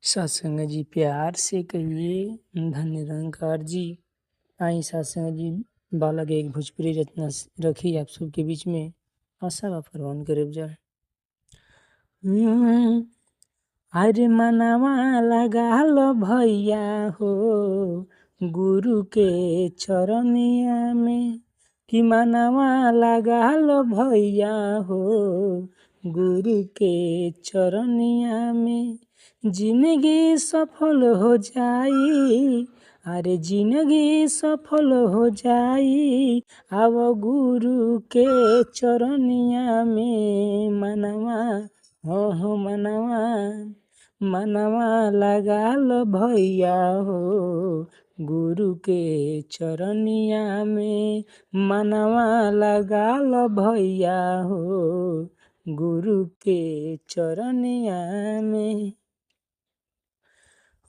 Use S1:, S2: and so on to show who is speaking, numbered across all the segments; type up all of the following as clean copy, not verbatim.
S1: सत्संग जी प्यार से कहिए धन्य निरंकार जी। आई सत्संग जी बालक एक भोजपुरी रचना रखी आप सबके बीच में आशा व फरमान करे जाए। अरे मनवा लगा लो भैया हो गुरु के चरनिया में, कि मनवा लगा लो भैया हो गुरु के चरनिया में, जिंदगी सफल हो जाई। अरे जिंदगी सफल हो जाई, अब गुरु के चरनिया में मनवा हो मनवा लगा लो भैया हो गुरु के चरनिया में, मनवा लगा लो भैया हो गुरु के चरनिया में।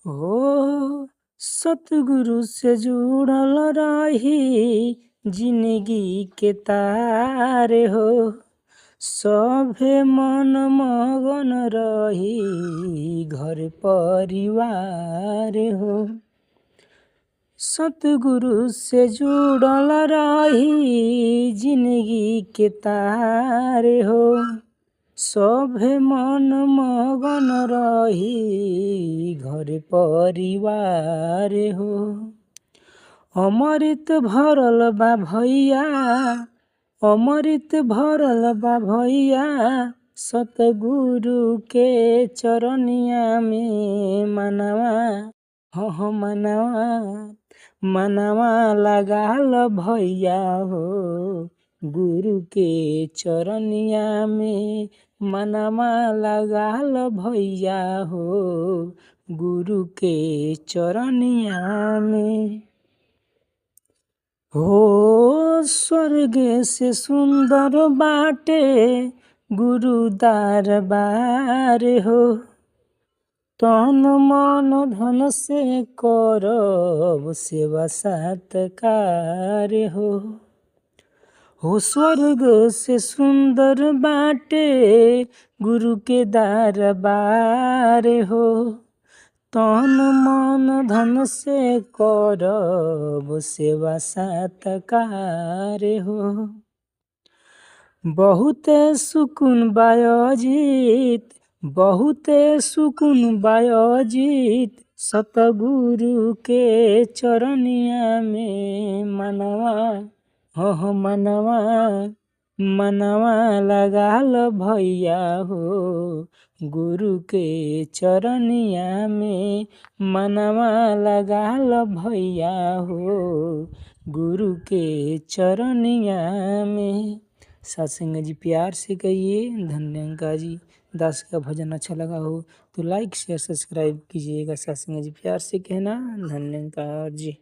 S1: हो सतगुरु से जुड़ल रही जिंदगी के तार हो, सभे मन मगन रही घर परिवार हो। सतगुरु से जुड़ल रही जिंदगी के तार हो, सभे मन मगन रही घर परिवार हो। अमृत भरल बा भैया, अमृत भरल बा भैया सतगुरु के चरनिया में, मनवा हो मनवा लगा लो भैया हो गुरु के चरनिया में, मनवा लगा लो भैया हो गुरु के चरनिया में। हो स्वर्ग से सुंदर बाटे गुरु दरबार हो, तन मन धन से करब सेवा सत्कार हो स्वर्ग से सुंदर बाटे गुरु के दरबार हो, तन मन धन से करब सेवा सत्कार हो। बहुते सुकून बायोजीत, बहुते सुकून बायोजीत सतगुरु के चरनिया में, मनवा हो मनवा लगा लो भैया हो गुरु के चरनिया में, मनवा लगा लो भैया हो गुरु के चरनिया में। सत्संग जी प्यार से कहिए धन्यंका जी। दास का भजन अच्छा लगा हो तो लाइक शेयर सब्सक्राइब कीजिएगा। सत्संग जी प्यार से कहना धन्यंकार जी।